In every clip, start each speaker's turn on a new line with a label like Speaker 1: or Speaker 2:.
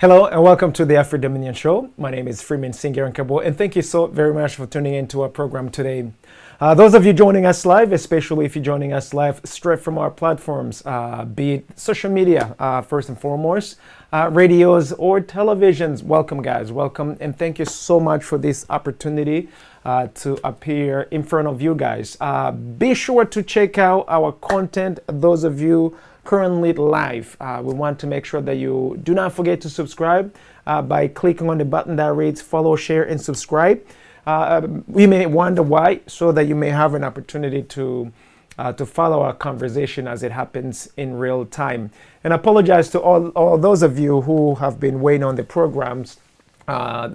Speaker 1: Hello and welcome to the Afro-Dominion Show. My name is Freeman Singirankabo, and thank you so very much for tuning into our program today. Those of you joining us live, especially if you're joining us live straight from our platforms, be it social media, first and foremost, radios or televisions, welcome guys, welcome, and thank you so much for this opportunity to appear in front of you guys. Be sure to check out our content, those of you currently live. We want to make sure that you do not forget to subscribe by clicking on the button that reads follow, share, and subscribe. We may wonder why, so that you may have an opportunity to follow our conversation as it happens in real time. And I apologize to all those of you who have been waiting on the programs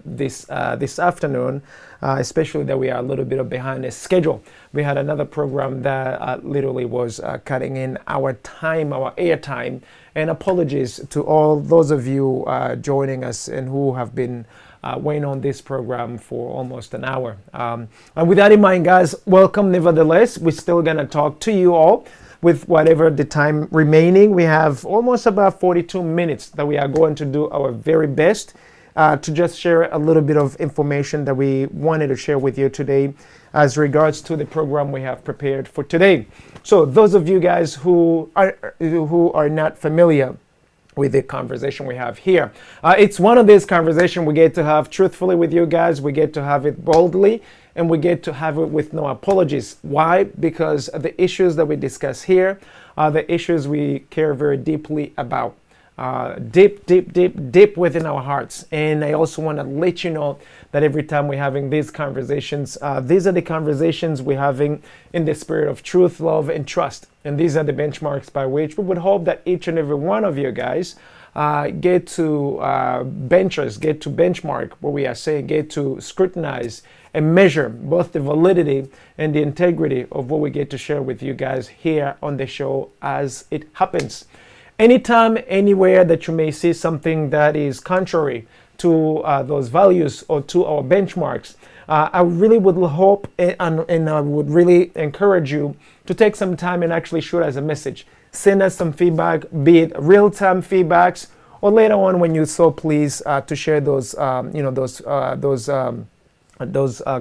Speaker 1: this afternoon, especially that we are a little bit behind the schedule. We had another program that literally was cutting in our time, our air time, and apologies to all those of you joining us and who have been waiting on this program for almost an hour. And with that in mind, guys, welcome nevertheless. We're still gonna talk to you all with whatever the time remaining. We have almost about 42 minutes that we are going to do our very best to just share a little bit of information that we wanted to share with you today as regards to the program we have prepared for today. So those of you guys who are not familiar with the conversation we have here, it's one of these conversations we get to have truthfully with you guys. We get to have it boldly, and we get to have it with no apologies. Why? Because the issues that we discuss here are the issues we care very deeply about. Deep within our hearts. And I also want to let you know that every time we're having these conversations, these are the conversations we're having in the spirit of truth, love, and trust. And these are the benchmarks by which we would hope that each and every one of you guys get to get to benchmark what we are saying, get to scrutinize and measure both the validity and the integrity of what we get to share with you guys here on the show as it happens. Anytime, anywhere that you may see something that is contrary to those values or to our benchmarks, I really would hope and I would really encourage you to take some time and actually shoot us a message. Send us some feedback, be it real-time feedbacks, or later on when you so please to share those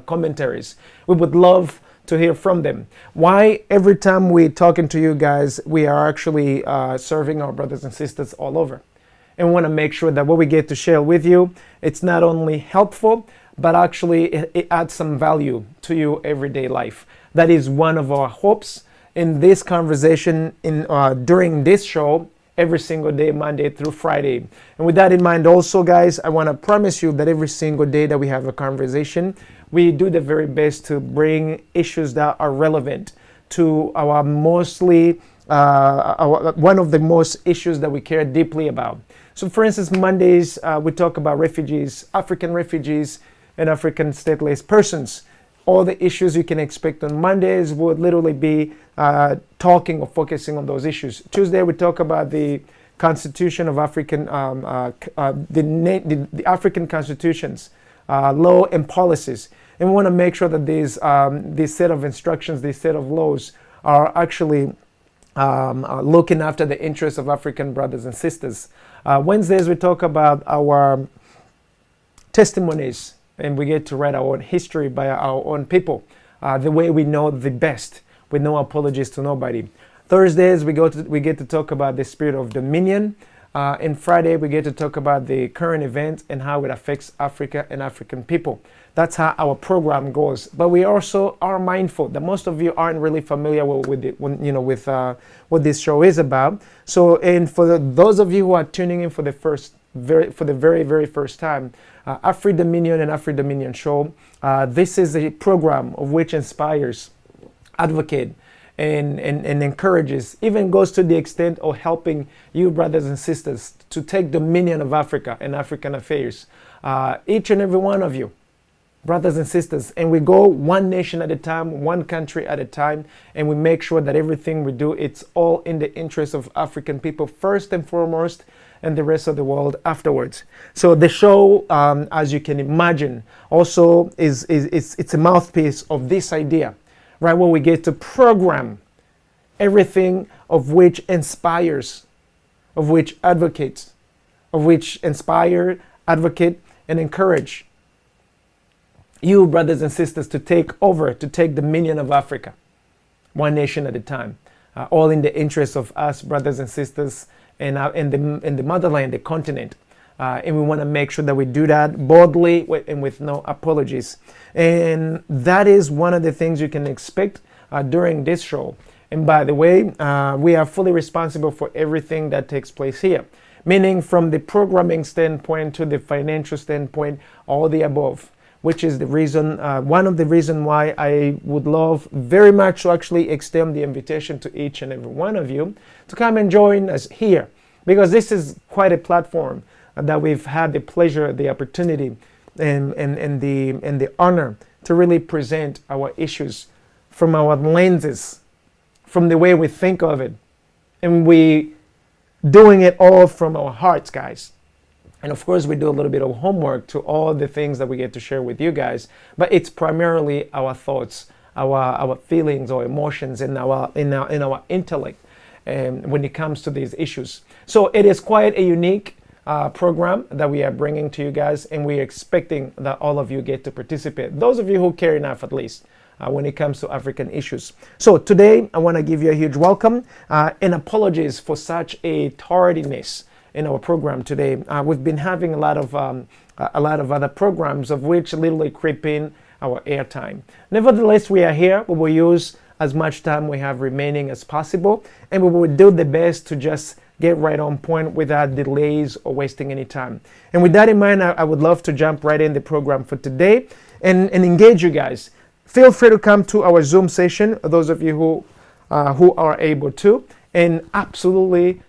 Speaker 1: commentaries. We would love to hear from them. Why? Every time we're talking to you guys, we are actually serving our brothers and sisters all over. And we want to make sure that what we get to share with you, it's not only helpful, but actually it adds some value to your everyday life. That is one of our hopes in this conversation during this show, every single day, Monday through Friday. And with that in mind also, guys, I want to promise you that every single day that we have a conversation, we do the very best to bring issues that are relevant to our one of the most issues that we care deeply about. So for instance, Mondays, we talk about refugees, African refugees, and African stateless persons. All the issues you can expect on Mondays would literally be talking or focusing on those issues. Tuesday, we talk about the Constitution of African, the African constitutions, law and policies. And we want to make sure that these set of instructions, these set of laws are actually looking after the interests of African brothers and sisters. Wednesdays, we talk about our testimonies, and we get to write our own history by our own people, the way we know the best, with no apologies to nobody. Thursdays, we get to talk about the spirit of dominion. And Friday, we get to talk about the current events and how it affects Africa and African people. That's how our program goes. But we also are mindful that most of you aren't really familiar with what this show is about. So, and for those of you who are tuning in for the very first time, Afro-Dominion and Afro-Dominion Show, this is a program of which inspires, advocate, and encourages, even goes to the extent of helping you brothers and sisters to take dominion of Africa and African affairs. Each and every one of you, brothers and sisters, and we go one nation at a time, one country at a time, and we make sure that everything we do, it's all in the interest of African people first and foremost, and the rest of the world afterwards. So the show, as you can imagine, also it's a mouthpiece of this idea, right? Where we get to program everything of which inspires, of which advocates, of which inspire, advocate, and encourage you, brothers and sisters, to take over, to take dominion of Africa, one nation at a time, all in the interest of us, brothers and sisters, and in the motherland, the continent. And we want to make sure that we do that boldly and with no apologies. And that is one of the things you can expect during this show. And by the way, we are fully responsible for everything that takes place here, meaning from the programming standpoint to the financial standpoint, all the above, which is the reason, one of the reasons why I would love very much to actually extend the invitation to each and every one of you to come and join us here, because this is quite a platform that we've had the pleasure, the opportunity, and the honor to really present our issues from our lenses, from the way we think of it, and we doing it all from our hearts, guys. And of course, we do a little bit of homework to all the things that we get to share with you guys, but it's primarily our thoughts, our feelings or emotions, in our intellect, when it comes to these issues. So it is quite a unique program that we are bringing to you guys, and we're expecting that all of you get to participate. Those of you who care enough, at least, when it comes to African issues. So today, I want to give you a huge welcome and apologies for such a tardiness in our program today. We've been having a lot of other programs, of which literally creep in our airtime. Nevertheless, we are here. We will use as much time we have remaining as possible, and we will do the best to just get right on point without delays or wasting any time. And with that in mind, I would love to jump right in the program for today and engage you guys. Feel free to come to our Zoom session, those of you who are able to, and absolutely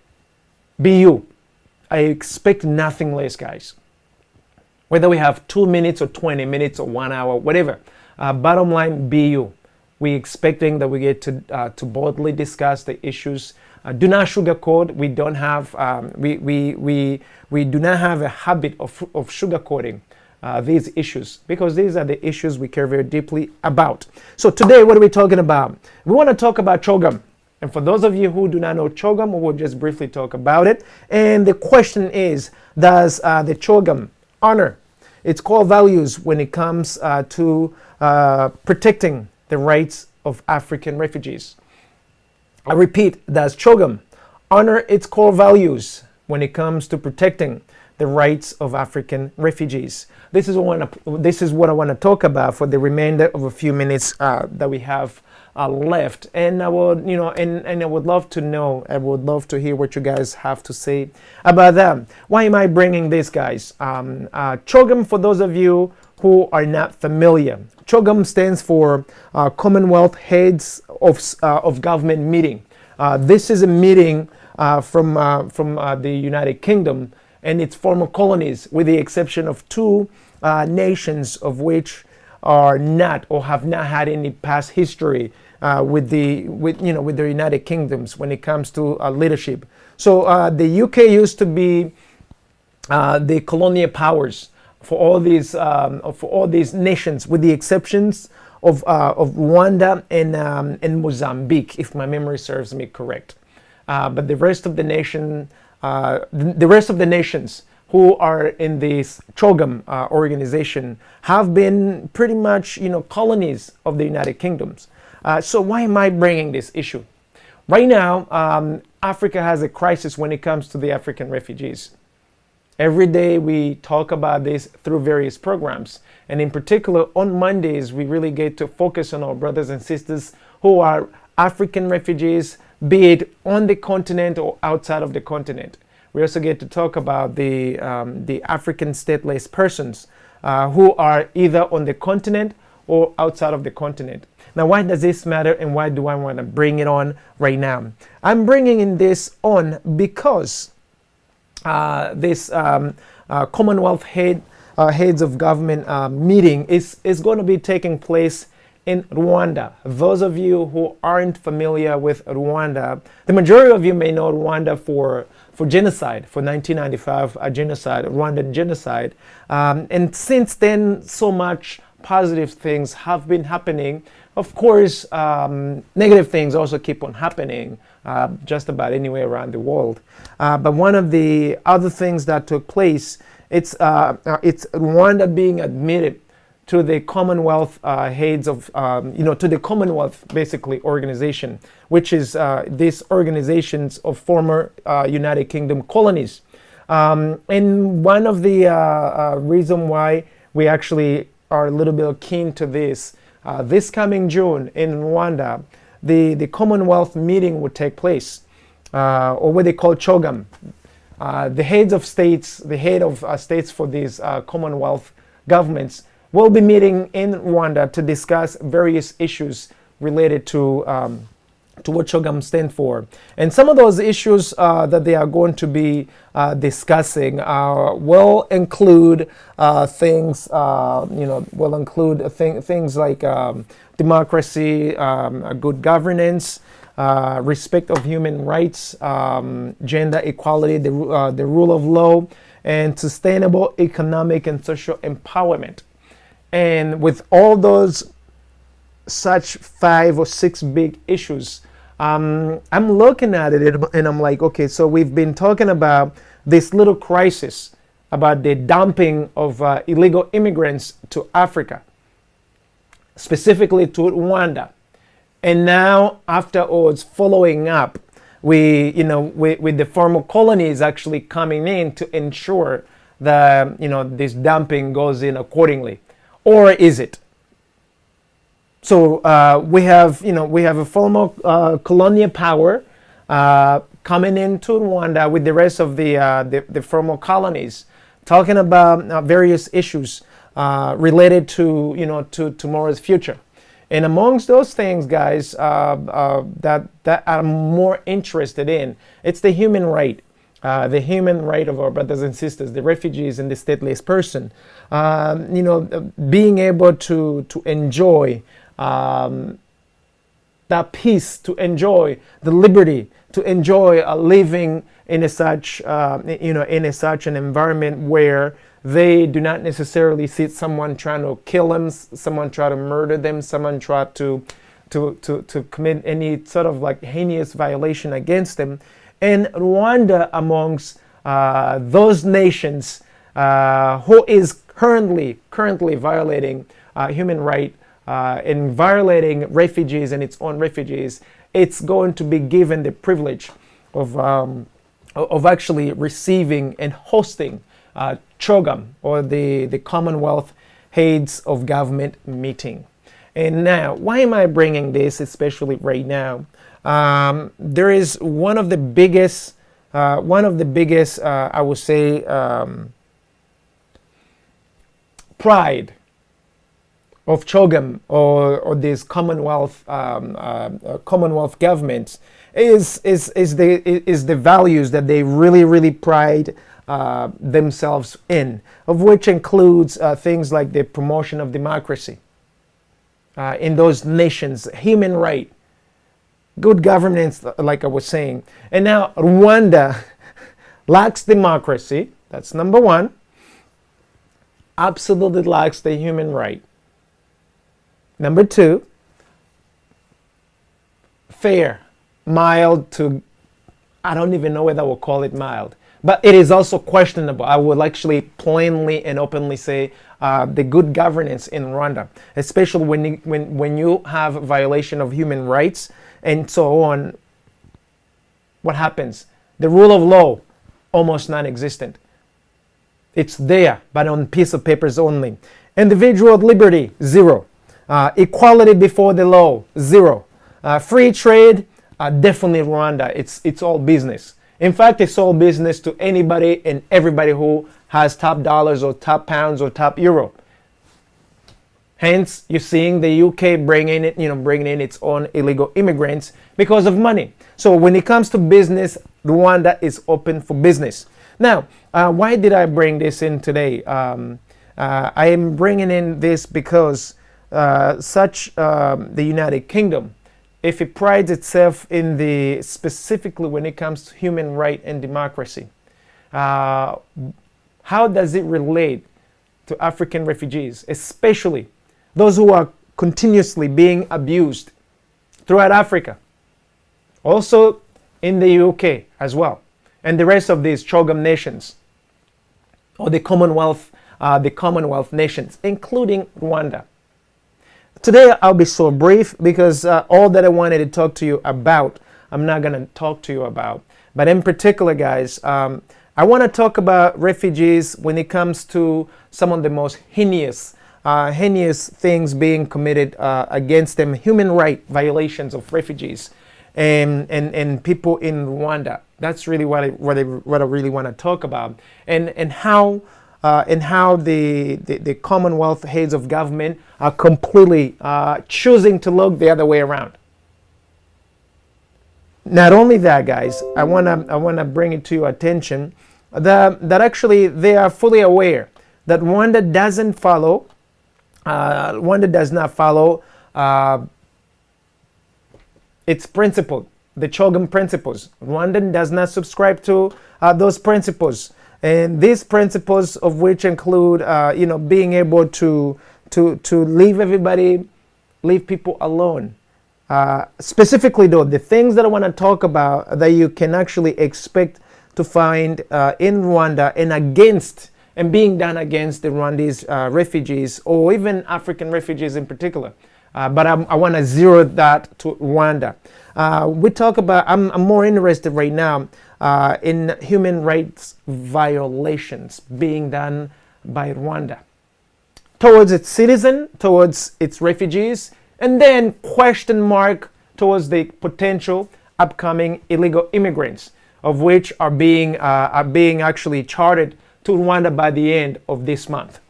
Speaker 1: be you. I expect nothing less, guys. Whether we have 2 minutes or 20 minutes or 1 hour, whatever. Bottom line, be you. We're expecting that we get to boldly discuss the issues. Do not sugarcoat. We don't have we do not have a habit of sugarcoating these issues, because these are the issues we care very deeply about. So today, what are we talking about? We want to talk about CHOGM. And for those of you who do not know CHOGM, we will just briefly talk about it. And the question is, does the CHOGM honor its core values when it comes to protecting the rights of African refugees? I repeat, does CHOGM honor its core values when it comes to protecting the rights of African refugees? This is what I want to talk about for the remainder of a few minutes that we have left. And I would, and I would love to know, I would love to hear what you guys have to say about that. Why am I bringing this, guys? CHOGM, for those of you who are not familiar, CHOGM stands for Commonwealth Heads of Government Meeting. This is a meeting from the United Kingdom and its former colonies, with the exception of two nations of which are not or have not had any past history with the United Kingdoms when it comes to leadership. So the UK used to be the colonial powers for all these nations, with the exceptions of Rwanda and Mozambique, if my memory serves me correct. But the rest of the nations who are in this CHOGM organization have been pretty much, colonies of the United Kingdoms. So why am I bringing this issue? Right now, Africa has a crisis when it comes to the African refugees. Every day we talk about this through various programs. And in particular, on Mondays, we really get to focus on our brothers and sisters who are African refugees, be it on the continent or outside of the continent. We also get to talk about the African stateless persons who are either on the continent or outside of the continent. Now, why does this matter, and why do I want to bring it on right now? I'm bringing in this on because this Commonwealth Heads of Government meeting is going to be taking place in Rwanda. Those of you who aren't familiar with Rwanda, the majority of you may know Rwanda for genocide, for 1995 genocide, Rwandan genocide. And since then, so much positive things have been happening Of course, negative things also keep on happening just about anywhere around the world. But one of the other things that took place, it's Rwanda being admitted to the Commonwealth heads of, to the Commonwealth basically organization, which is these organizations of former United Kingdom colonies. And one of the reason why we actually are a little bit keen to this coming June in Rwanda, the Commonwealth meeting would take place, or what they call CHOGM. The heads of states, the head of states for these Commonwealth governments will be meeting in Rwanda to discuss various issues related to what CHOGM stands for. And some of those issues that they are going to be discussing will include things like democracy, good governance, respect of human rights, gender equality, the rule of law, and sustainable economic and social empowerment. And with all those such 5 or 6 big issues, I'm looking at it and I'm like, okay, so we've been talking about this little crisis about the dumping of illegal immigrants to Africa, specifically to Rwanda. And now afterwards, following up, with the former colonies actually coming in to ensure that, this dumping goes in accordingly. Or is it? So we have a former colonial power coming into Rwanda with the rest of the former colonies, talking about various issues related to tomorrow's future. And amongst those things, guys, that I'm more interested in, it's the human right. The human right of our brothers and sisters, the refugees and the stateless person, being able to enjoy that peace, to enjoy the liberty, to enjoy living in such an environment where they do not necessarily see someone trying to kill them, someone try to murder them, someone try to commit any sort of like heinous violation against them. And Rwanda amongst those nations who is currently violating human rights and violating refugees and its own refugees, it's going to be given the privilege of actually receiving and hosting CHOGM, or the Commonwealth Heads of Government meeting. And now, why am I bringing this, especially right now? There is one of the biggest, I would say, pride of CHOGM or this Commonwealth governments is the values that they really pride themselves in, of which includes things like the promotion of democracy in those nations, human right, good governance, like I was saying. And now Rwanda lacks democracy. That's number one. Absolutely lacks the human right. Number two, fair, mild to, I don't even know whether we'll call it mild, but it is also questionable. I would actually plainly and openly say the good governance in Rwanda, especially when you have a violation of human rights and so on. What happens? The rule of law, almost non-existent. It's there, but on piece of papers only. Individual liberty, zero. Equality before the law, zero. Free trade, definitely Rwanda. It's all business. In fact, it's all business to anybody and everybody who has top dollars or top pounds or top euro. Hence, you're seeing the UK bringing in its own illegal immigrants because of money. So when it comes to business, Rwanda is open for business. Now, why did I bring this in today? I am bringing in this because the United Kingdom, if it prides itself in specifically when it comes to human right and democracy, how does it relate to African refugees, especially those who are continuously being abused throughout Africa, also in the UK as well, and the rest of these CHOGM nations, or the Commonwealth nations, including Rwanda. Today I'll be so brief because all that I wanted to talk to you about, I'm not going to talk to you about. But in particular, guys, I want to talk about refugees when it comes to some of the most heinous things being committed against them, human rights violations of refugees and people in Rwanda. That's really what I really want to talk about, and how the Commonwealth heads of government are completely choosing to look the other way around. Not only that, guys, I wanna bring it to your attention that actually they are fully aware that Rwanda does not follow its principle, the CHOGM principles. Rwanda does not subscribe to those principles, and these principles of which include, being able to leave people alone. Specifically, though, the things that I want to talk about that you can actually expect to find in Rwanda and being done against the Rwandese refugees, or even African refugees in particular. But I want to zero that to Rwanda. We talk about, I'm more interested right now in human rights violations being done by Rwanda towards its citizens, towards its refugees, and then question mark towards the potential upcoming illegal immigrants, of which are being actually chartered to Rwanda by the end of this month,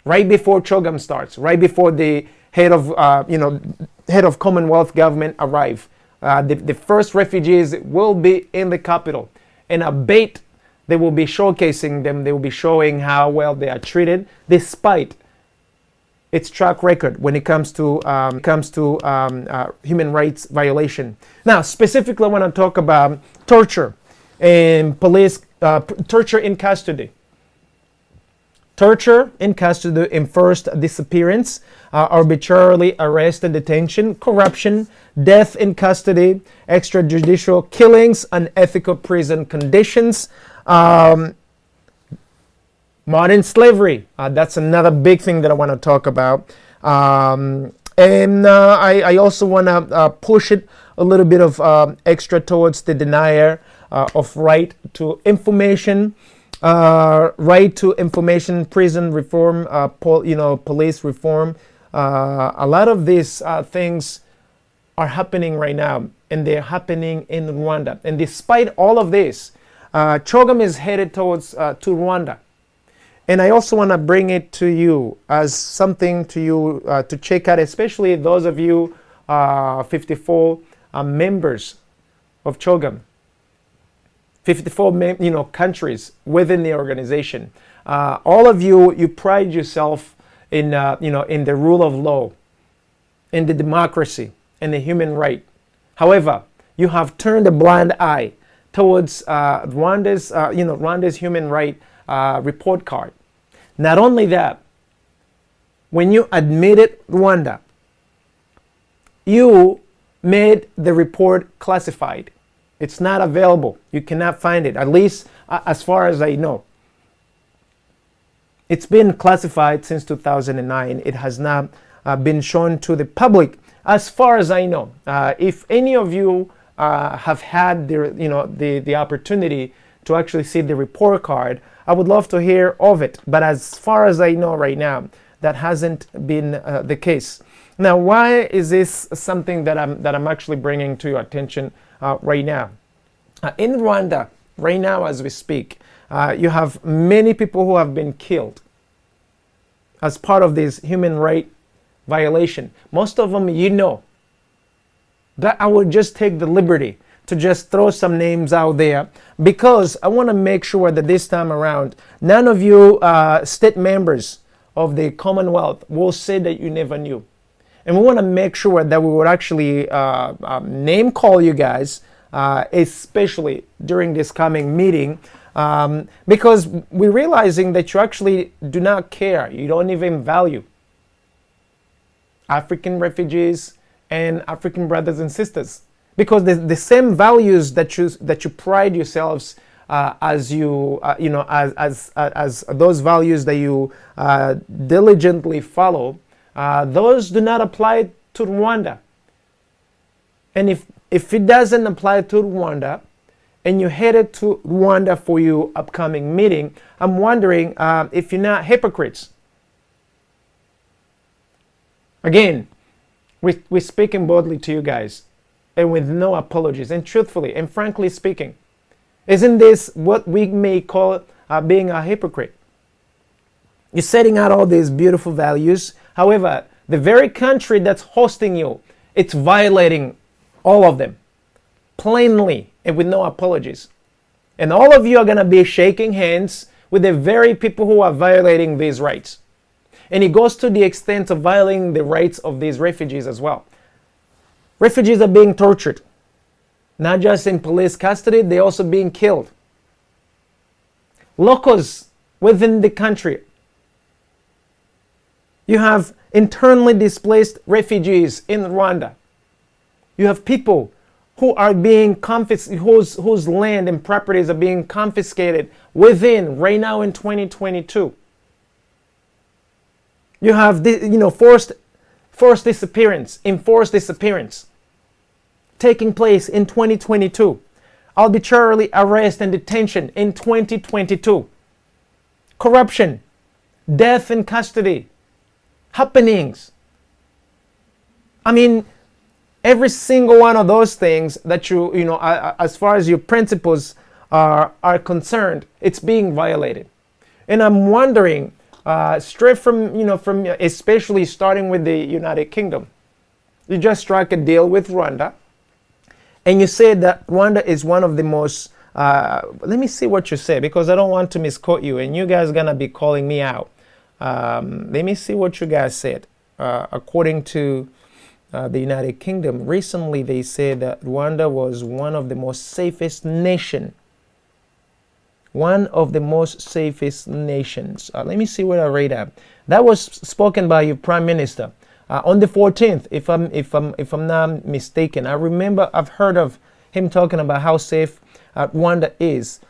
Speaker 1: right before CHOGM starts, right before the head of Commonwealth government arrive. The first refugees will be in the capital, and a bait they will be showcasing them. They will be showing how well they are treated, despite its track record when it comes to human rights violation. Now, specifically, I want to talk about torture and torture in custody. Torture in custody, enforced disappearance, arbitrarily arrest and detention, corruption, death in custody, extrajudicial killings, unethical prison conditions, modern slavery. That's another big thing that I want to talk about. I also want to push it a little bit of extra towards the denier of right to information, prison reform, police reform. A lot of these things are happening right now, and they're happening in Rwanda. And despite all of this, CHOGM is headed towards to Rwanda. And I also want to bring it to you as something to you to check out, especially those of you 54 members of CHOGM. 54 countries within the organization. All of you pride yourself in in the rule of law, in the democracy, and the human right. However, you have turned a blind eye towards Rwanda's human right report card. Not only that, when you admitted Rwanda, you made the report classified. It's not available. You cannot find it, at least as far as I know. It's been classified since 2009. It has not been shown to the public, as far as I know. If any of you have had the opportunity to actually see the report card, I would love to hear of it. But as far as I know right now, that hasn't been the case. Now, why is this something that I'm actually bringing to your attention right now? In Rwanda, right now as we speak, you have many people who have been killed as part of this human right violation. Most of them, that I would just take the liberty to just throw some names out there, because I want to make sure that this time around, none of you state members of the Commonwealth will say that you never knew. And we want to make sure that we would actually name call you guys, especially during this coming meeting, because we're realizing that you actually do not care. You don't even value African refugees and African brothers and sisters, because the same values that you pride yourselves as those values that you diligently follow, those do not apply to Rwanda. And if it doesn't apply to Rwanda, and you're headed to Rwanda for your upcoming meeting, I'm wondering if you're not hypocrites. Again, we're speaking boldly to you guys, and with no apologies, and truthfully and frankly speaking. Isn't this what we may call being a hypocrite? You're setting out all these beautiful values. However, the very country that's hosting you, it's violating all of them, plainly and with no apologies. And all of you are going to be shaking hands with the very people who are violating these rights. And it goes to the extent of violating the rights of these refugees as well. Refugees are being tortured. Not just in police custody, they're also being killed. Locals within the country. You have internally displaced refugees in Rwanda. You have people who are being whose land and properties are being confiscated within right now in 2022. You have forced disappearance, enforced disappearance taking place in 2022. Arbitrarily arrest and detention in 2022. Corruption, death in custody, happenings. I mean, every single one of those things that as far as your principles are concerned, it's being violated. And I'm wondering, straight from especially starting with the United Kingdom, you just struck a deal with Rwanda, and you said that Rwanda is one of the most, let me see what you said, because I don't want to misquote you, and you guys are going to be calling me out. Let me see what you guys said. According to the United Kingdom, recently they said that Rwanda was one of the most safest nation. One of the most safest nations. Let me see what I read at. That was spoken by your Prime Minister on the 14th, if I'm not mistaken. I remember I've heard of him talking about how safe Rwanda is,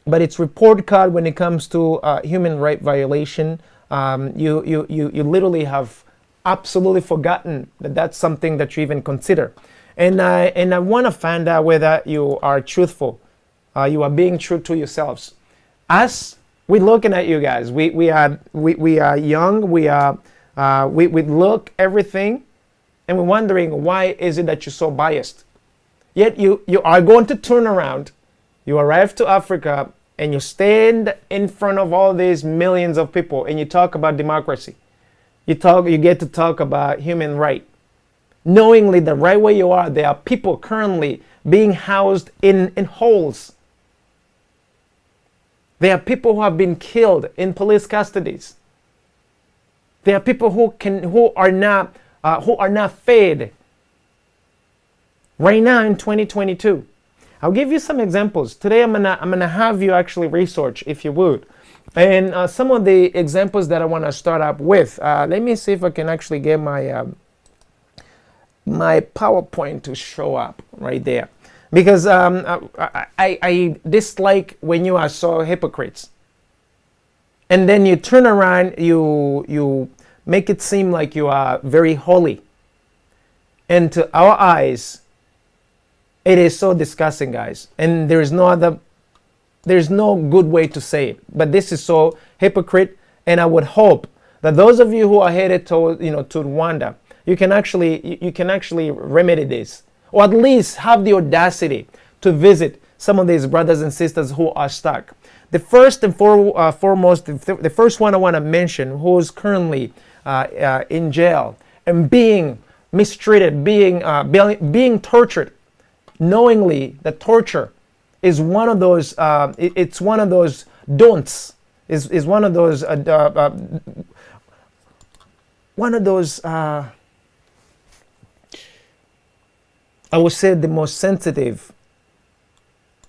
Speaker 1: but its report card when it comes to human right violation, you literally have absolutely forgotten that that's something that you even consider. And I want to find out whether you are truthful. You are being true to yourselves. As we're looking at you guys, we are young, we look everything, and we're wondering, why is it that you're so biased? Yet you are going to turn around, you arrive to Africa, and you stand in front of all these millions of people, and you talk about democracy. You get to talk about human right, knowingly that right where you are, there are people currently being housed in holes. There are people who have been killed in police custodies. There are people who are not fed. Right now in 2022, I'll give you some examples. Today I'm gonna have you actually research, if you would, and some of the examples that I want to start up with. Let me see if I can actually get my my PowerPoint to show up right there. Because I dislike when you are so hypocrites, and then you turn around, you make it seem like you are very holy, and to our eyes, it is so disgusting, guys. And there's no good way to say it. But this is so hypocrite, and I would hope that those of you who are headed to Rwanda, you can actually remedy this. Or at least have the audacity to visit some of these brothers and sisters who are stuck. The first and foremost, the first one I want to mention, who's currently in jail and being mistreated, being tortured, knowingly that torture is one of those. It's one of those don'ts. Is one of those. I would say the most sensitive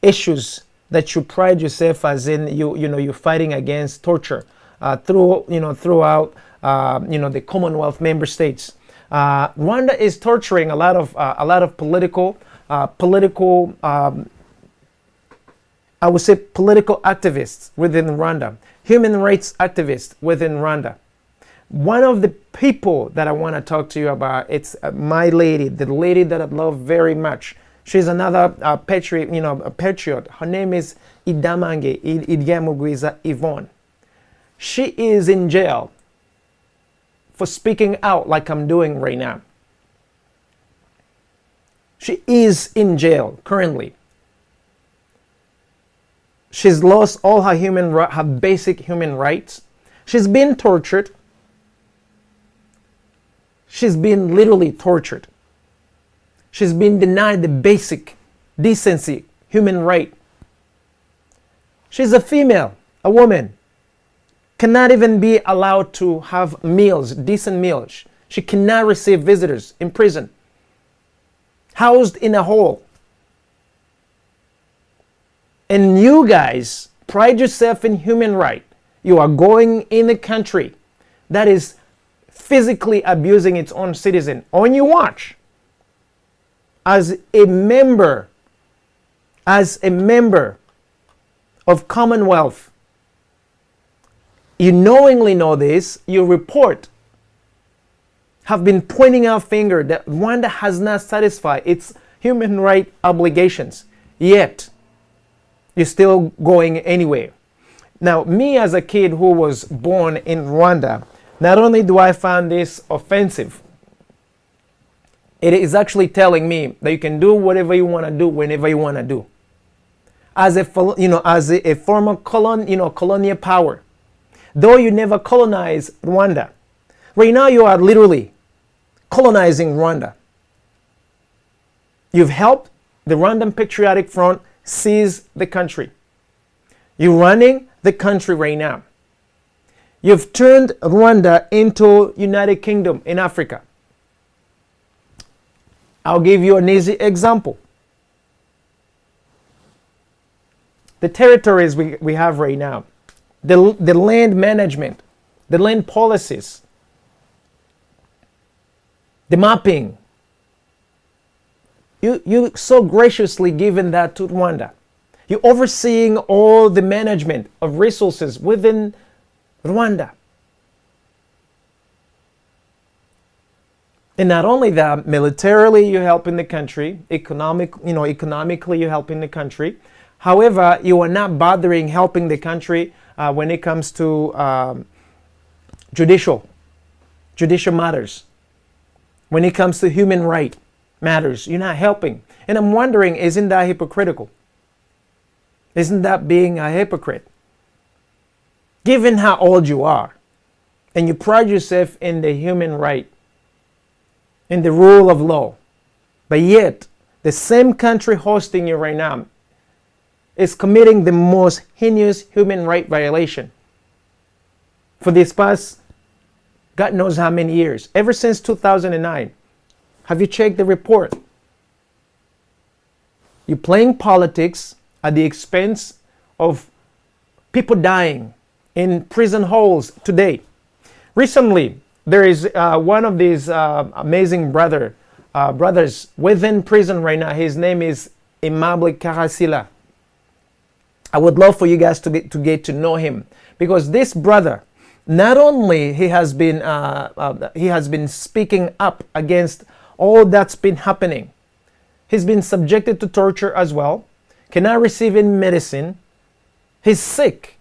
Speaker 1: issues that you pride yourself as in you're fighting against torture throughout the Commonwealth member states. Rwanda is torturing a lot of political, I would say political activists within Rwanda, human rights activists within Rwanda. One of the people that I want to talk to you about, it's my lady, the lady that I love very much. She's another patriot, a patriot. Her name is Idamange Idyamugwiza Yvonne. She is in jail for speaking out like I'm doing right now. She is in jail currently. She's lost all her basic human rights. She's been tortured. She's been literally tortured. She's been denied the basic decency, human right. She's a female, a woman. Cannot even be allowed to have meals, decent meals. She cannot receive visitors in prison. Housed in a hole. And you guys pride yourself in human right. You are going in a country that is physically abusing its own citizen on your watch. As a member of Commonwealth, you knowingly know this, you report, have been pointing our finger that Rwanda has not satisfied its human right obligations, yet you're still going anywhere. Now, me as a kid who was born in Rwanda, not only do I find this offensive, it is actually telling me that you can do whatever you want to do whenever you want to do. As a former colonial power, though you never colonized Rwanda, right now you are literally colonizing Rwanda. You've helped the Rwandan Patriotic Front seize the country. You're running the country right now. You've turned Rwanda into United Kingdom in Africa. I'll give you an easy example. The territories we have right now, the land management, the land policies, the mapping, you so graciously given that to Rwanda. You're overseeing all the management of resources within Rwanda. And not only that, militarily you're helping the country, economically you're helping the country. However, you are not bothering helping the country when it comes to judicial matters. When it comes to human right matters, you're not helping. And I'm wondering, isn't that hypocritical? Isn't that being a hypocrite? Given how old you are, and you pride yourself in the human right, in the rule of law, but yet the same country hosting you right now is committing the most heinous human right violation for this past God knows how many years, ever since 2009. Have you checked the report? You're playing politics at the expense of people dying in prison holes today. Recently, there is one of these amazing brothers within prison right now. His name is Aimable Karasila. I would love for you guys to get to know him, because this brother, not only he has been speaking up against all that's been happening, he's been subjected to torture as well, cannot receive any medicine, he's sick,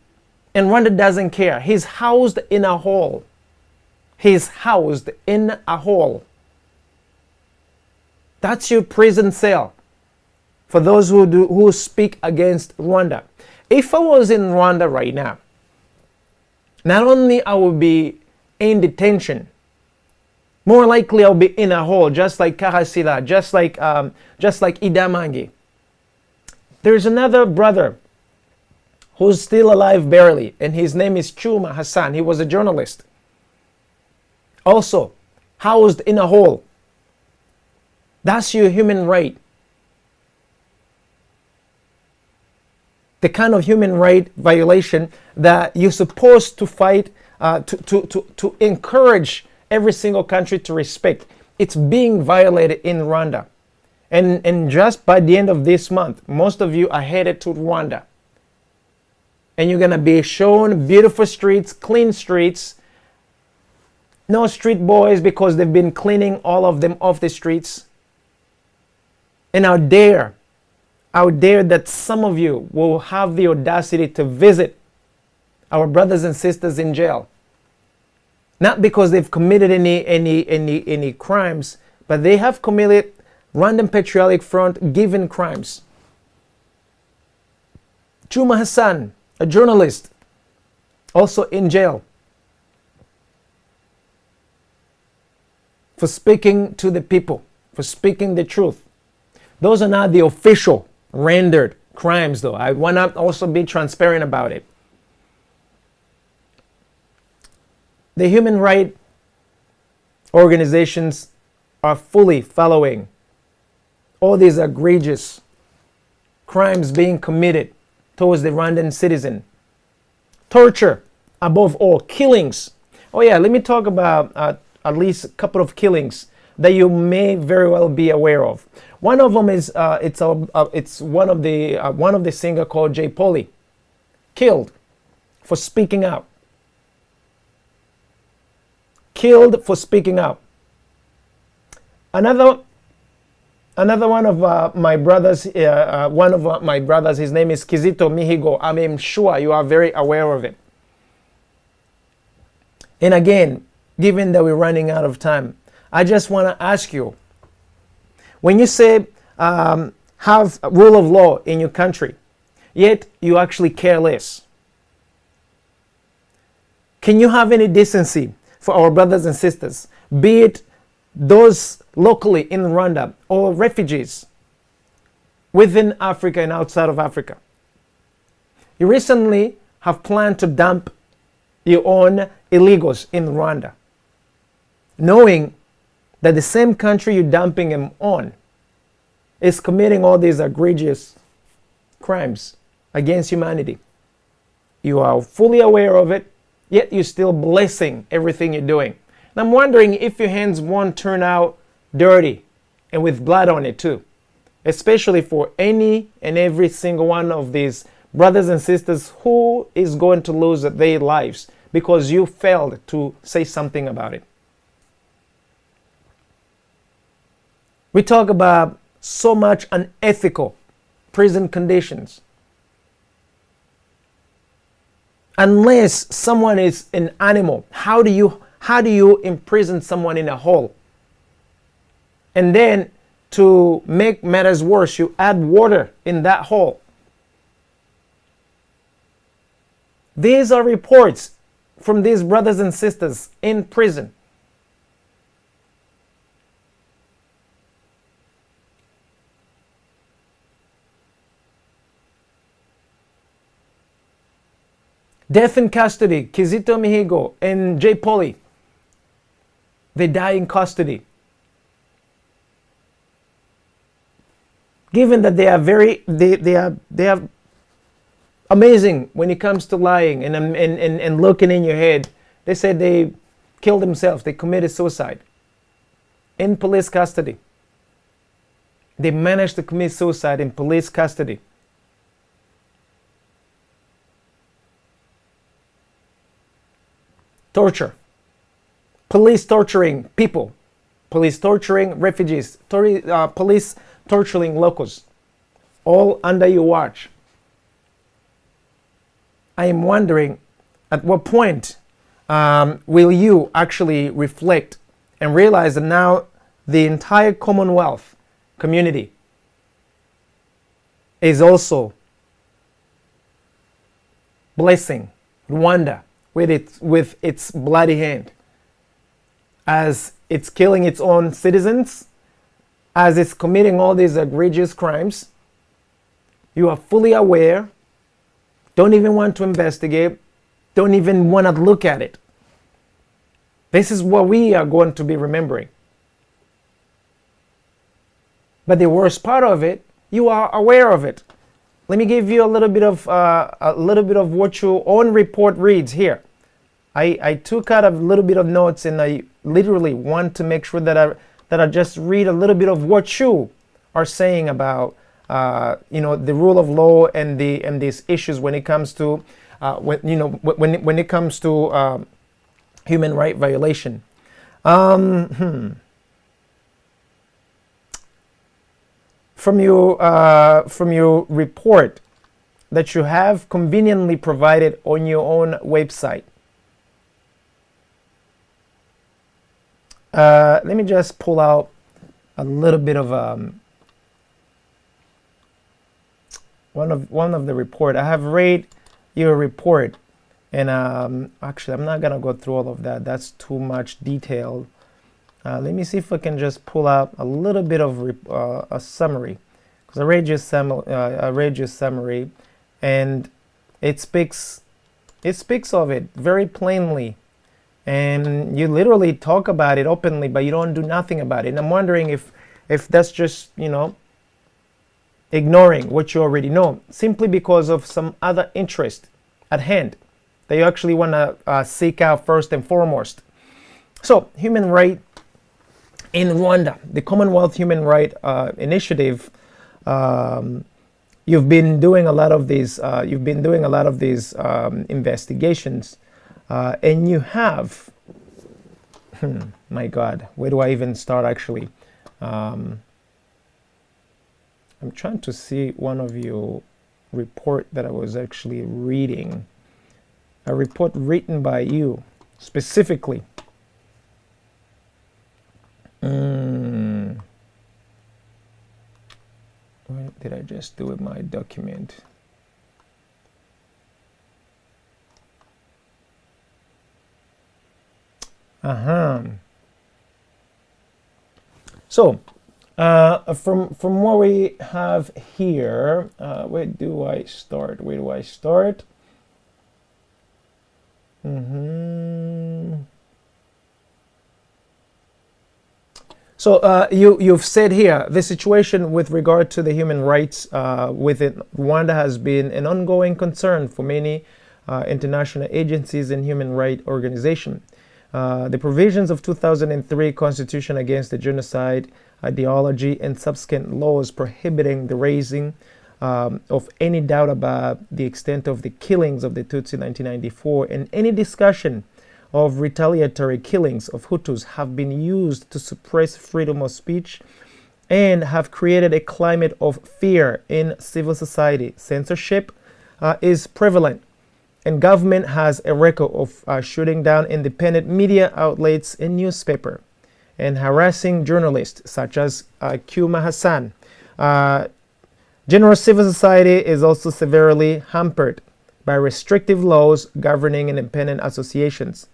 Speaker 1: and Rwanda doesn't care. He's housed in a hole. He's housed in a hole. That's your prison cell for those who speak against Rwanda. If I was in Rwanda right now, not only I would be in detention, more likely I'll be in a hole, just like Karasila, just like Idamange. There's another brother who's still alive barely, and his name is Chuma Hassan. He was a journalist, also housed in a hole. That's your human right. The kind of human right violation that you're supposed to fight, to encourage every single country to respect. it's being violated in Rwanda. And just by the end of this month, most of you are headed to Rwanda. And you're going to be shown beautiful streets, clean streets. No street boys because they've been cleaning all of them off the streets. And out there that some of you will have the audacity to visit our brothers and sisters in jail. Not because they've committed any crimes, but they have committed Rwandan Patriotic Front given crimes. Chuma Hassan, a journalist, also in jail for speaking to the people, for speaking the truth. Those are not the official rendered crimes, though. I want to also be transparent about it. The human rights organizations are fully following all these egregious crimes being committed towards the Rwandan citizen. Torture, above all, killings. Oh yeah, let me talk about at least a couple of killings that you may very well be aware of. One of them is it's one of the singer called J. Polly, killed for speaking out. Killed for speaking out. Another one of my brothers, his name is Kizito Mihigo. I'm sure you are very aware of it. And again, given that we're running out of time, I just want to ask you, when you say have rule of law in your country, yet you actually care less, can you have any decency for our brothers and sisters, be it those locally in Rwanda or refugees within Africa and outside of Africa? You recently have planned to dump your own illegals in Rwanda, knowing that the same country you're dumping them on is committing all these egregious crimes against humanity. You are fully aware of it, yet you're still blessing everything you're doing. And I'm wondering if your hands won't turn out dirty and with blood on it too, especially for any and every single one of these brothers and sisters who is going to lose their lives because you failed to say something about it. We talk about so much unethical prison conditions. Unless someone is an animal, how do you imprison someone in a hole? And then to make matters worse, you add water in that hole. These are reports from these brothers and sisters in prison. Death in custody, Kizito Mihigo and J. Polly, they die in custody. Given that they are amazing when it comes to lying and looking in your head, they said they killed themselves, they committed suicide in police custody. They managed to commit suicide in police custody. Torture. Police torturing people. Police torturing refugees. Police torturing locals. All under your watch. I am wondering at what point will you actually reflect and realize that now the entire Commonwealth community is also blessing Rwanda with its bloody hand, as it's killing its own citizens, as it's committing all these egregious crimes. You are fully aware, don't even want to investigate, don't even want to look at it. This is what we are going to be remembering. But the worst part of it, you are aware of it. Let me give you a little bit of what your own report reads here. I took out a little bit of notes, and I literally want to make sure that I that I just read a little bit of what you are saying about the rule of law and these issues when it comes to when it comes to human right violation. From your report that you have conveniently provided on your own website. Let me just pull out a little bit of one of the report. I have read your report, and actually I'm not gonna go through all of that. That's too much detail. Let me see if I can just pull out a little bit of a summary, because I read your summary, and it speaks of it very plainly, and you literally talk about it openly, but you don't do nothing about it. And I'm wondering if that's just ignoring what you already know, simply because of some other interest at hand that you actually want to seek out first and foremost. So, human right in Rwanda, the Commonwealth Human Right Initiative. You've been doing a lot of these. Investigations, and you have. My God, where do I even start? Actually, I'm trying to see one of your report that I was actually reading. A report written by you specifically. What did I just do with my document? So, from what we have here, where do I start? So you've said here, the situation with regard to the human rights within Rwanda has been an ongoing concern for many international agencies and human rights organizations. The provisions of 2003 Constitution against the genocide ideology and subsequent laws prohibiting the raising of any doubt about the extent of the killings of the Tutsi in 1994 and any discussion of retaliatory killings of Hutus have been used to suppress freedom of speech and have created a climate of fear in civil society. Censorship is prevalent, and government has a record of shutting down independent media outlets and newspaper and harassing journalists such as Kuma Hassan. General civil society is also severely hampered by restrictive laws governing independent associations.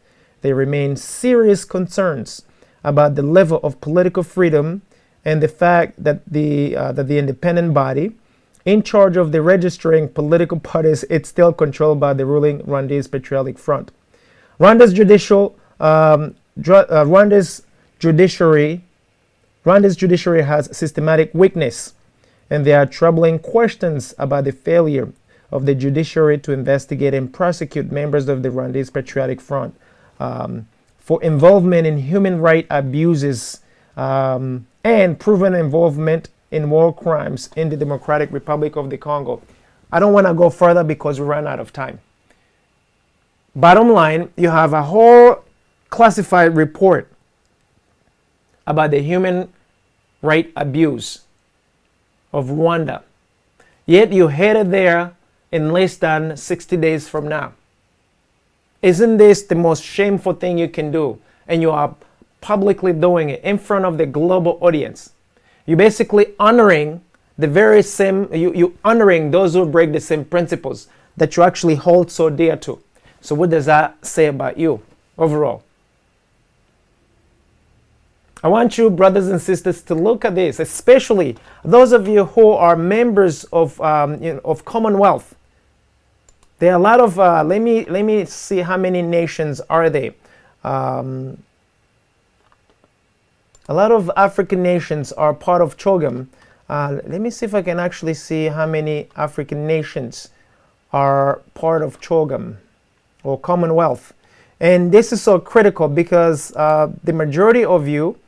Speaker 1: There remain serious concerns about the level of political freedom and the fact that the independent body in charge of the registering political parties is still controlled by the ruling Rwandese Patriotic Front. Rwanda's judiciary has systematic weakness, and there are troubling questions about the failure of the judiciary to investigate and prosecute members of the Rwandese Patriotic Front for involvement in human rights abuses and proven involvement in war crimes in the Democratic Republic of the Congo. I don't want to go further because we ran out of time. Bottom line, you have a whole classified report about the human rights abuse of Rwanda. Yet you headed there in less than 60 days from now. Isn't this the most shameful thing you can do? And you are publicly doing it in front of the global audience. You're basically honoring the very same, you honoring those who break the same principles that you actually hold so dear to. So what does that say about you overall? I want you, brothers and sisters, to look at this, especially those of you who are members of Commonwealth. There are a lot of, let me see how many nations are there. A lot of African nations are part of CHOGM. Let me see if I can actually see how many African nations are part of CHOGM or Commonwealth. And this is so critical because the majority of you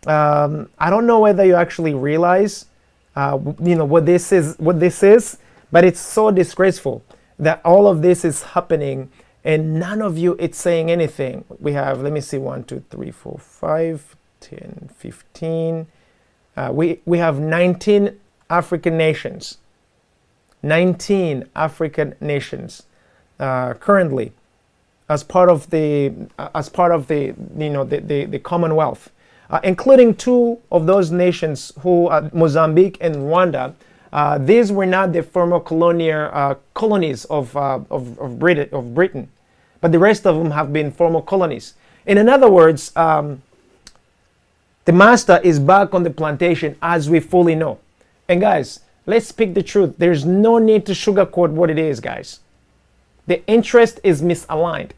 Speaker 1: I don't know whether you actually realize, what this is, but it's so disgraceful that all of this is happening and none of you it's saying anything. We have, let me see, 1, 2, 3, 4, 5, 10, 15. We have 19 African nations. 19 African nations currently as part of the the Commonwealth, including 2 of those nations who Mozambique and Rwanda. These were not the former colonies of Britain, but the rest of them have been former colonies. In other words, the master is back on the plantation, as we fully know. And guys, let's speak the truth. There's no need to sugarcoat what it is, guys. The interest is misaligned.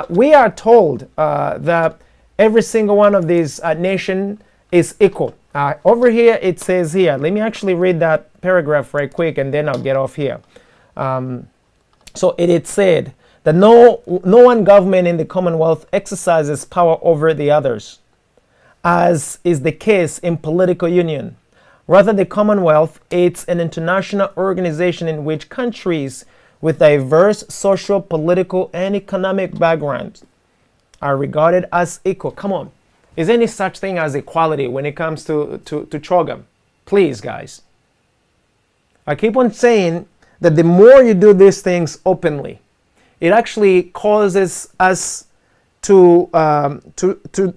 Speaker 1: We are told that every single one of these nations is equal. Over here, it says here, let me actually read that paragraph right quick and then I'll get off here. So it said that no one government in the Commonwealth exercises power over the others, as is the case in political union. Rather, the Commonwealth is an international organization in which countries with diverse social, political, and economic backgrounds are regarded as equal. Come on. Is there any such thing as equality when it comes to CHOGM? Please, guys. I keep on saying that the more you do these things openly, it actually causes us to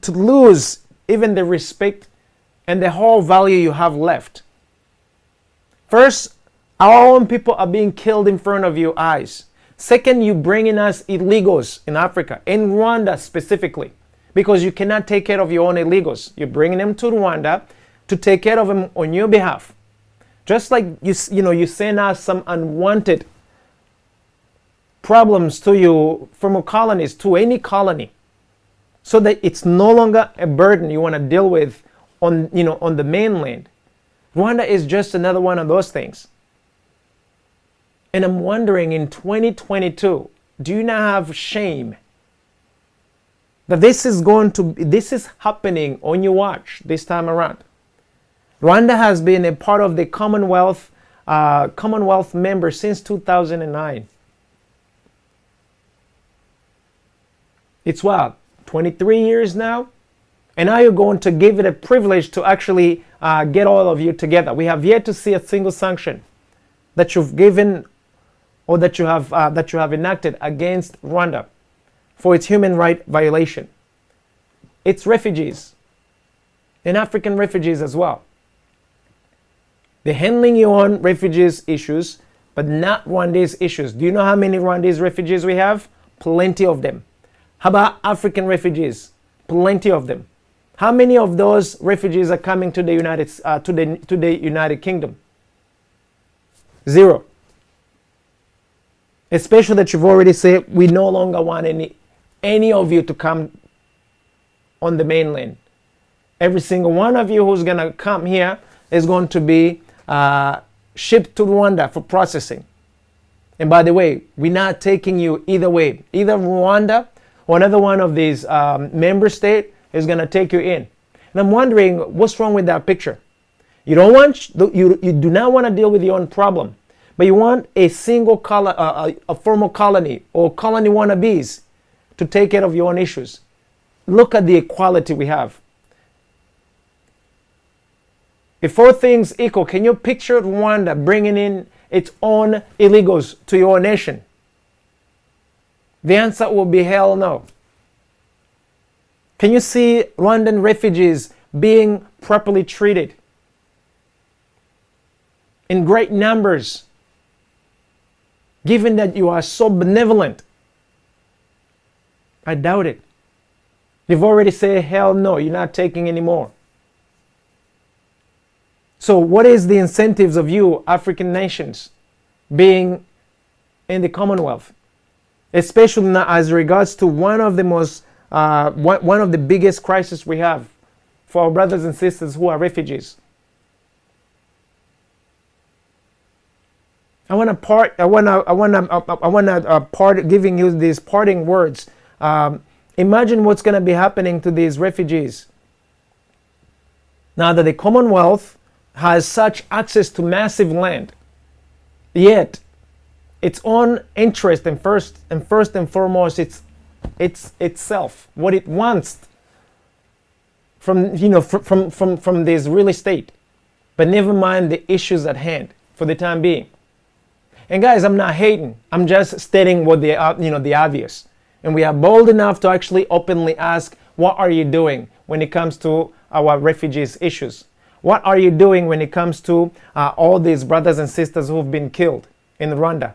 Speaker 1: lose even the respect and the whole value you have left. First, our own people are being killed in front of your eyes. Second, you bringing us illegals in Africa, in Rwanda specifically, because you cannot take care of your own illegals. You're bringing them to Rwanda to take care of them on your behalf. Just like you send us some unwanted problems to you from a colonies, to any colony, so that it's no longer a burden you want to deal with on the mainland. Rwanda is just another one of those things. And I'm wondering, in 2022, do you not have shame that this is happening on your watch this time around? Rwanda has been a part of the Commonwealth member since 2009. It's 23 years now? And now you're going to give it a privilege to actually get all of you together. We have yet to see a single sanction that you've given or that you have enacted against Rwanda for its human right violation. It's refugees and African refugees as well. They're handling your own refugees issues, but not Rwandese issues. Do you know how many Rwandese refugees we have? Plenty of them. How about African refugees? Plenty of them. How many of those refugees are coming to the United Kingdom? 0. Especially that you've already said we no longer want any of you to come on the mainland. Every single one of you who's going to come here is going to be shipped to Rwanda for processing. And by the way, we're not taking you either way. Either Rwanda or another one of these member states is going to take you in. And I'm wondering, what's wrong with that picture? You do not want to deal with your own problem, but you want a single a former colony or colony wannabes to take care of your own issues. Look at the equality we have. If all things equal, can you picture Rwanda bringing in its own illegals to your nation? The answer will be hell no. Can you see Rwandan refugees being properly treated in great numbers, given that you are so benevolent? I doubt it. You've already said hell no, you're not taking any more. So what is the incentives of you African nations being in the Commonwealth? Especially now as regards to one of the biggest crises we have for our brothers and sisters who are refugees. I want to giving you these parting words. Imagine what's going to be happening to these refugees Now that the Commonwealth has such access to massive land, yet its own interest and first and foremost it's itself, what it wants from from this real estate, but never mind the issues at hand for the time being. And guys, I'm not hating. I'm just stating what the obvious. And we are bold enough to actually openly ask, what are you doing when it comes to our refugees issues? What are you doing when it comes to all these brothers and sisters who've been killed in Rwanda?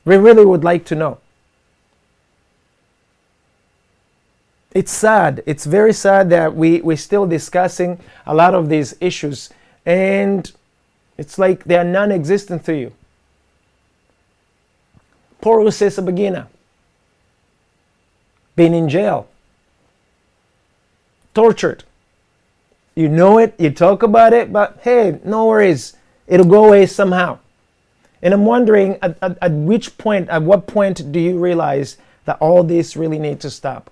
Speaker 1: We really would like to know. It's sad. It's very sad that we're still discussing a lot of these issues, and it's like they are non-existent to you. Poor Rusesabagina, been in jail, tortured. You know it, you talk about it, but hey, no worries, it'll go away somehow. And I'm wondering at which point, at what point do you realize that all this really needs to stop?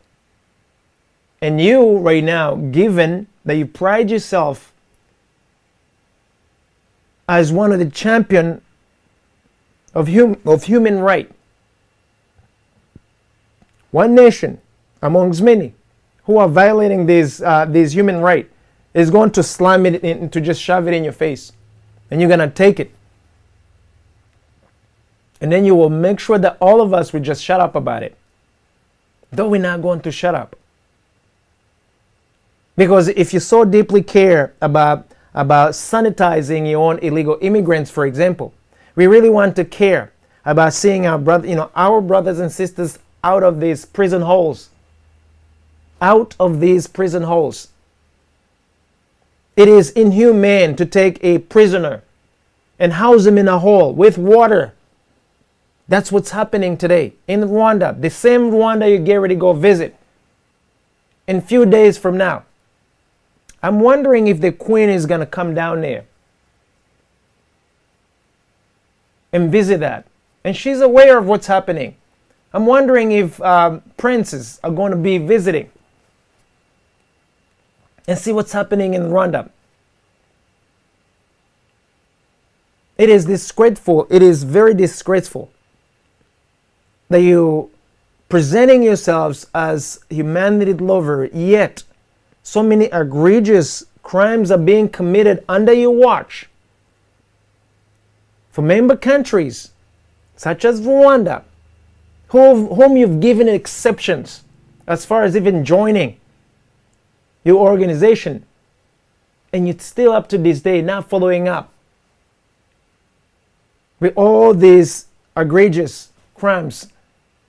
Speaker 1: And you right now, given that you pride yourself as one of the champion of human right, one nation amongst many who are violating these human right is going to slam it in, to just shove it in your face, and you're going to take it. And then you will make sure that all of us will just shut up about it, though we're not going to shut up. Because if you so deeply care about sanitizing your own illegal immigrants, for example, we really want to care about seeing our brothers and sisters out of these prison holes. Out of these prison holes. It is inhumane to take a prisoner and house him in a hole with water. That's what's happening today in Rwanda. The same Rwanda you get ready to go visit in a few days from now. I'm wondering if the Queen is going to come down there and visit that. And she's aware of what's happening. I'm wondering if princes are going to be visiting and see what's happening in Rwanda. It is disgraceful. It is very disgraceful that you presenting yourselves as humanity lover, yet so many egregious crimes are being committed under your watch for member countries such as Rwanda, whom you've given exceptions as far as even joining your organization, and you're still up to this day not following up with all these egregious crimes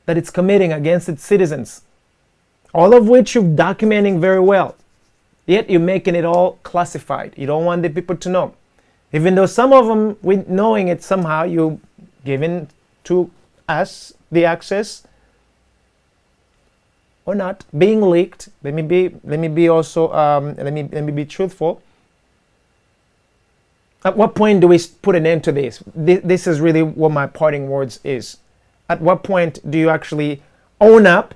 Speaker 1: that it's committing against its citizens, all of which you're documenting very well. Yet you're making it all classified. You don't want the people to know. Even though some of them, with knowing it somehow, you're giving to us the access or not, being leaked. Let me be truthful. At what point do we put an end to this? This is really what my parting words is. At what point do you actually own up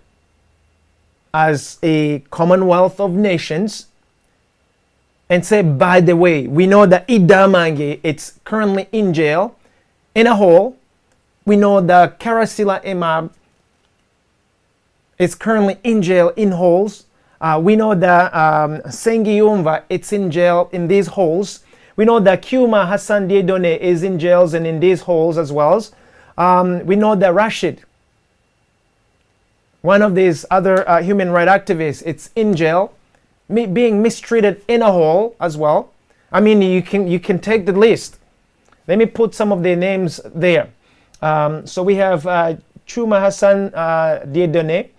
Speaker 1: as a commonwealth of nations and say, by the way, we know that Idamange, it's currently in jail, in a hole. We know that Karasila Emab is currently in jail, in holes. We know that Sengiyumva, it's in jail, in these holes. We know that Kuma Hassan Diedone is in jails and in these holes as well. We know that Rashid, one of these other human rights activists, it's in jail, being mistreated in a hole as well. I mean, you can take the list. Let me put some of their names there. So we have Chuma Hassan Diedone.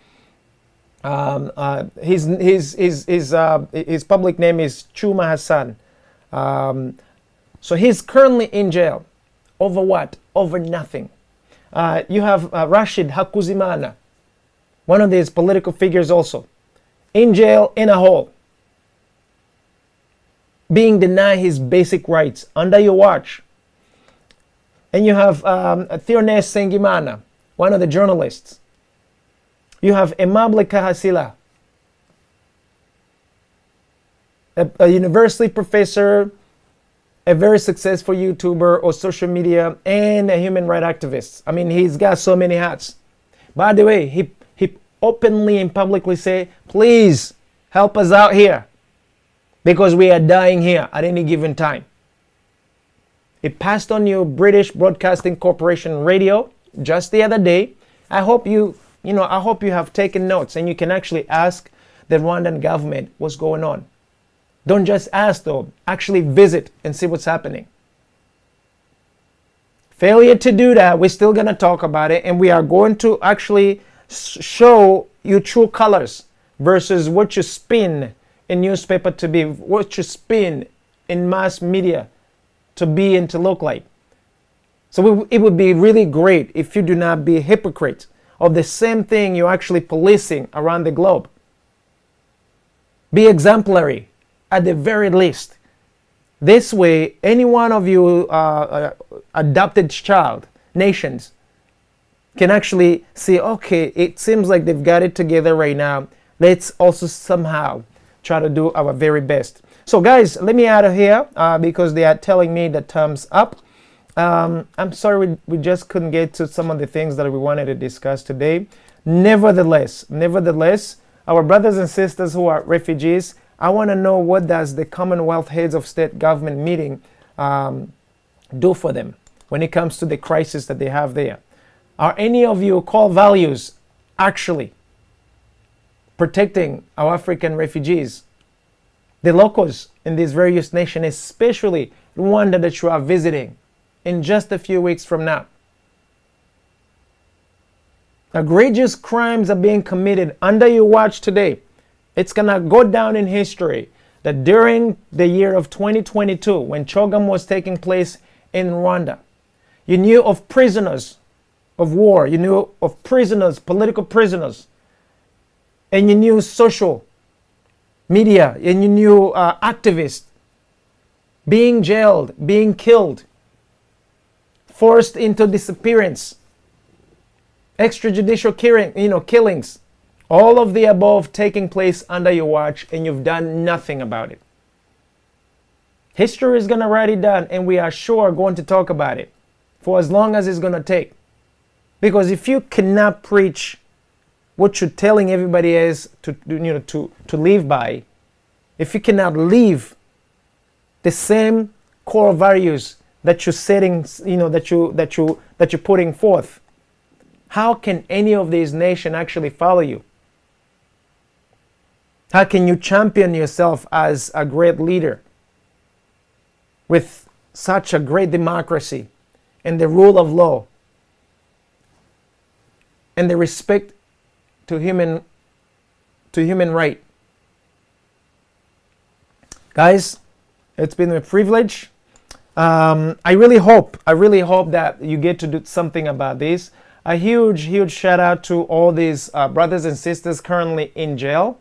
Speaker 1: His public name is Chuma Hassan. So he's currently in jail. Over what? Over nothing. You have Rashid Hakuzimana, one of these political figures also, in jail, in a hole, being denied his basic rights under your watch. And you have Theones Sengimana, one of the journalists. You have Emable Kahasila. a university professor, a very successful YouTuber or social media, and a human rights activist. I mean, he's got so many hats. By the way, he openly and publicly say, please help us out here because we are dying here at any given time. It passed on your British Broadcasting Corporation radio just the other day. I hope you have taken notes and you can actually ask the Rwandan government what's going on. Don't just ask though, actually visit and see what's happening. Failure to do that, we're still going to talk about it, and we are going to actually show you true colors versus what you spin in newspaper to be, what you spin in mass media to be and to look like. So it would be really great if you do not be a hypocrite of the same thing you're actually policing around the globe. Be exemplary at the very least. This way, any one of you adopted child nations can actually see, okay, it seems like they've got it together right now. Let's also somehow try to do our very best. So guys, let me out of here because they are telling me the time's up. I'm sorry we just couldn't get to some of the things that we wanted to discuss today. Nevertheless, our brothers and sisters who are refugees, I want to know, what does the Commonwealth Heads of State Government meeting do for them when it comes to the crisis that they have there? Are any of your core values actually protecting our African refugees, the locals in these various nations, especially Rwanda that you are visiting in just a few weeks from now? Egregious crimes are being committed under your watch today. It's going to go down in history that during the year of 2022, when CHOGM was taking place in Rwanda, you knew of prisoners of war, you knew of prisoners, political prisoners, and you knew social media, and you knew activists being jailed, being killed, forced into disappearance, extrajudicial killings. All of the above taking place under your watch, and you've done nothing about it. History is going to write it down, and we are sure going to talk about it for as long as it's going to take. Because if you cannot preach what you're telling everybody else to live by, if you cannot live the same core values that you're setting, that you're putting forth, how can any of these nations actually follow you? How can you champion yourself as a great leader with such a great democracy and the rule of law and the respect to human right? Guys, it's been a privilege. I really hope that you get to do something about this. A huge shout out to all these brothers and sisters currently in jail.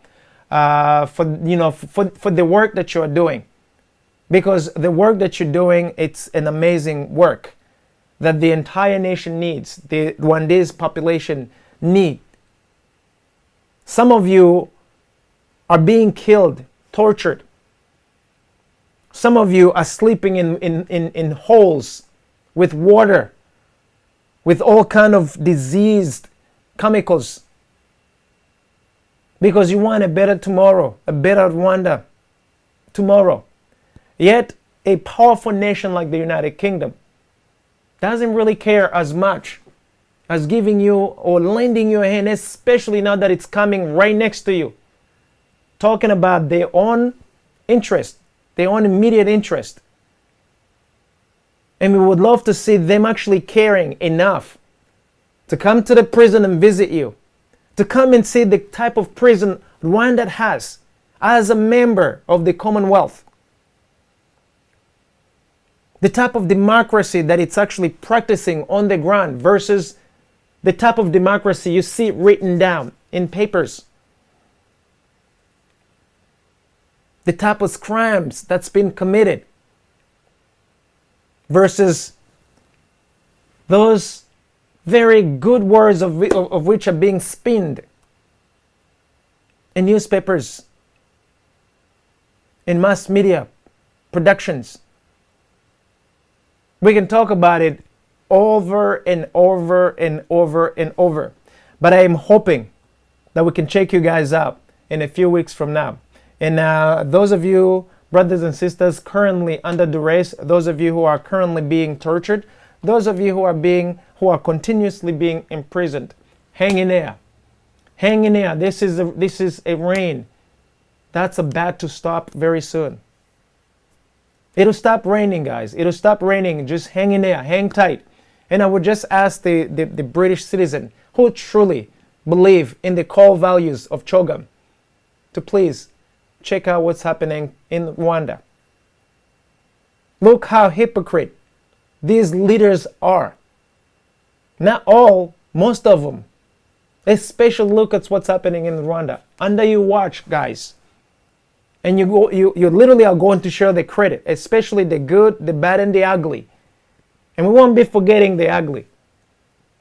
Speaker 1: For the work that you're doing, because the work that you're doing, it's an amazing work that the entire nation needs, the Rwandese population need. Some of you are being killed, tortured. Some of you are sleeping in holes with water, with all kind of diseased chemicals, because you want a better tomorrow, a better Rwanda tomorrow. Yet, a powerful nation like the United Kingdom doesn't really care as much as giving you or lending you a hand, especially now that it's coming right next to you, talking about their own interest, their own immediate interest. And we would love to see them actually caring enough to come to the prison and visit you, to come and see the type of prison Rwanda has as a member of the Commonwealth, the type of democracy that it's actually practicing on the ground versus the type of democracy you see written down in papers, the type of crimes that's been committed versus those very good words of which are being spinned in newspapers in mass media productions. We can talk about it over and over and over and over. But I am hoping that we can check you guys out in a few weeks from now. And those of you, brothers and sisters, currently under duress, those of you who are currently being tortured, those of you who are continuously being imprisoned, hang in there. Hang in there. This is a rain that's about to stop very soon. It'll stop raining, guys. It'll stop raining. Just hang in there. Hang tight. And I would just ask the British citizen who truly believe in the core values of CHOGM to please check out what's happening in Rwanda. Look how hypocrite these leaders are. Not all, most of them. Especially look at what's happening in Rwanda. Under your watch, guys. And you literally are going to share the credit, especially the good, the bad, and the ugly. And we won't be forgetting the ugly.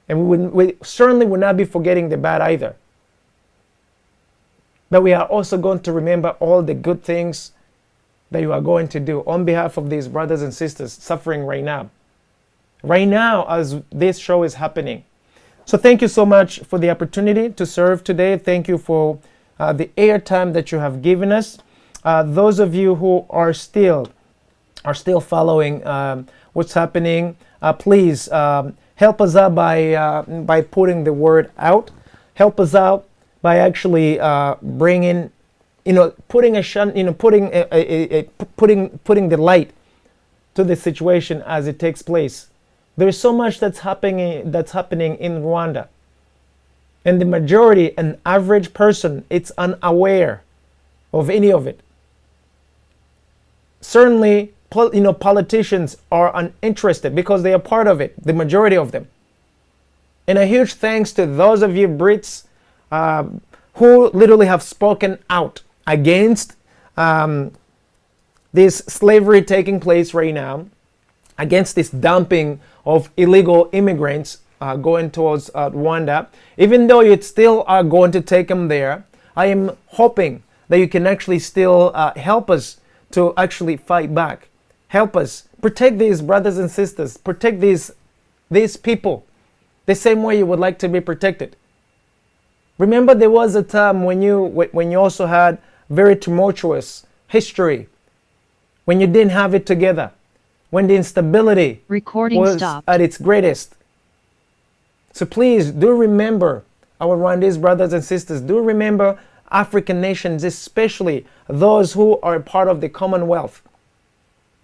Speaker 1: And we certainly will not be forgetting the bad either. But we are also going to remember all the good things that you are going to do on behalf of these brothers and sisters suffering right now. Right now, as this show is happening. So thank you so much for the opportunity to serve today. Thank you for the airtime that you have given us. Those of you who are still following what's happening, please help us out by putting the word out. Help us out by actually bringing, putting the light to the situation as it takes place. There is so much that's happening in Rwanda, and the majority, an average person, it's unaware of any of it. Certainly, politicians are uninterested because they are part of it, the majority of them. And a huge thanks to those of you Brits who literally have spoken out against this slavery taking place right now, against this dumping of illegal immigrants going towards Rwanda. Even though you still are going to take them there, I am hoping that you can actually still help us to actually fight back. Help us protect these brothers and sisters, protect these people the same way you would like to be protected. Remember, there was a time when you also had very tumultuous history, when you didn't have it together, when the instability was at its greatest. So please do remember our Rwandese brothers and sisters. Do remember African nations, especially those who are part of the Commonwealth.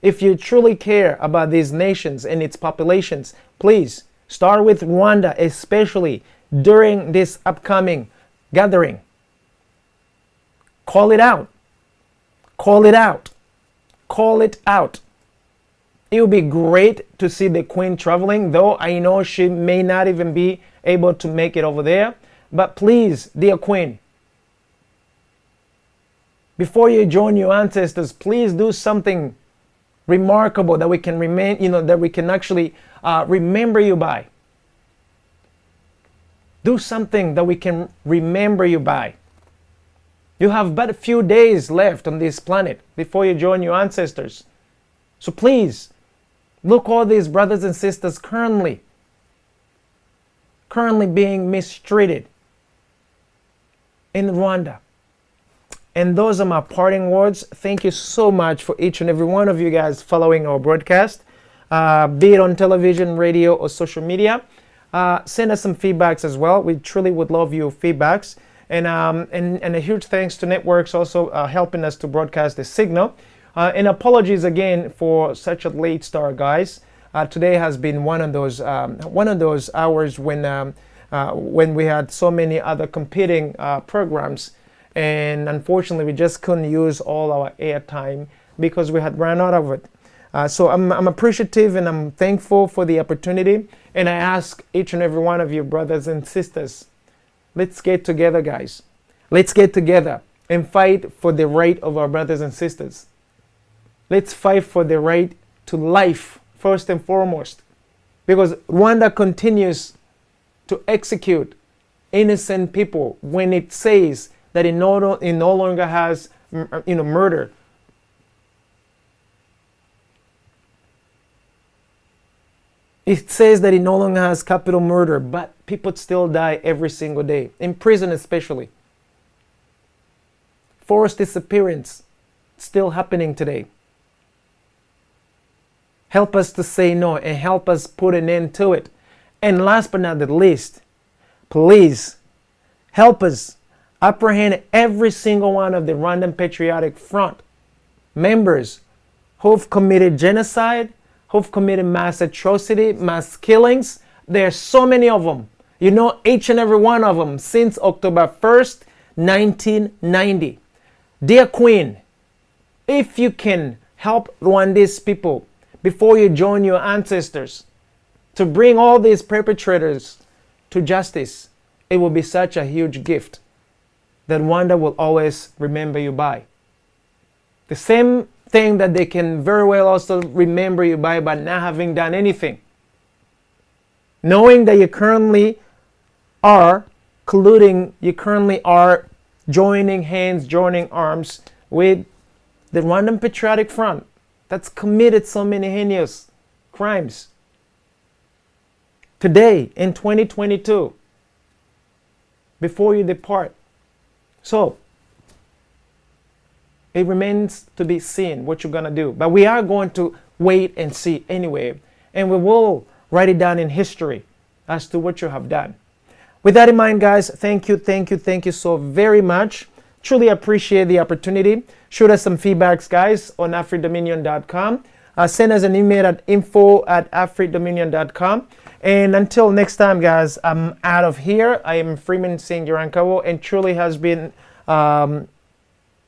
Speaker 1: If you truly care about these nations and its populations, please start with Rwanda, especially during this upcoming gathering. Call it out. Call it out. Call it out. It would be great to see the Queen traveling, though I know she may not even be able to make it over there. But please, dear Queen, before you join your ancestors, please do something remarkable that we can that we can actually remember you by. Do something that we can remember you by. You have but a few days left on this planet before you join your ancestors. So please, look all these brothers and sisters currently being mistreated in Rwanda. And those are my parting words. Thank you so much for each and every one of you guys following our broadcast, be it on television, radio, or social media. Send us some feedbacks as well. We truly would love your feedbacks. And a huge thanks to networks also helping us to broadcast the signal. And apologies again for such a late start, guys. Today has been one of those hours when we had so many other competing programs, and unfortunately we just couldn't use all our airtime because we had run out of it. So I'm appreciative and I'm thankful for the opportunity, and I ask each and every one of you brothers and sisters, let's get together, guys. Let's get together and fight for the right of our brothers and sisters. Let's fight for the right to life first and foremost, because Rwanda continues to execute innocent people when it says that it no longer has murder It says that it no longer has capital murder, but people still die every single day, in prison especially. Forced disappearance, still happening today. Help us to say no and help us put an end to it. And last but not the least, please help us apprehend every single one of the Rwandan Patriotic Front members who've committed genocide, who've committed mass atrocity, mass killings. There are so many of them. You know each and every one of them since October 1st, 1990. Dear Queen, if you can help Rwandese people before you join your ancestors to bring all these perpetrators to justice, it will be such a huge gift that Rwanda will always remember you by. The same thing that they can very well also remember you by not having done anything. Knowing that you currently are colluding, you currently are joining hands, joining arms with the Rwandan Patriotic Front that's committed so many heinous crimes. Today, in 2022, before you depart. So, it remains to be seen what you're going to do. But we are going to wait and see anyway. And we will write it down in history as to what you have done. With that in mind, guys, thank you so very much. Truly appreciate the opportunity. Shoot us some feedbacks, guys, on afridominion.com. Send us an email at info@afridominion.com. And until next time, guys, I'm out of here. I am Freeman Singirankabo, and truly has been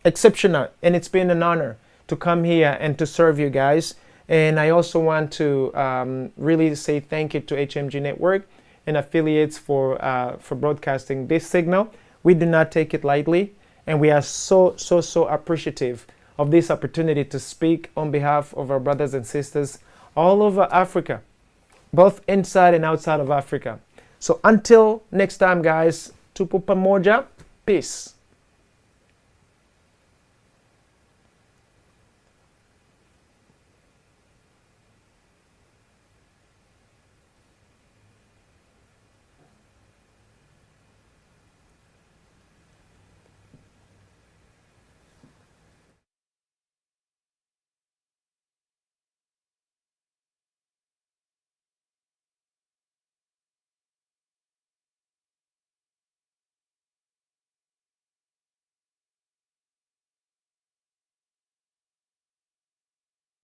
Speaker 1: exceptional, and it's been an honor to come here and to serve you guys. And I also want to really say thank you to HMG Network and affiliates for broadcasting this signal. We do not take it lightly, and we are so appreciative of this opportunity to speak on behalf of our brothers and sisters all over Africa, both inside and outside of Africa. So until next time, guys, tupo pamoja, peace.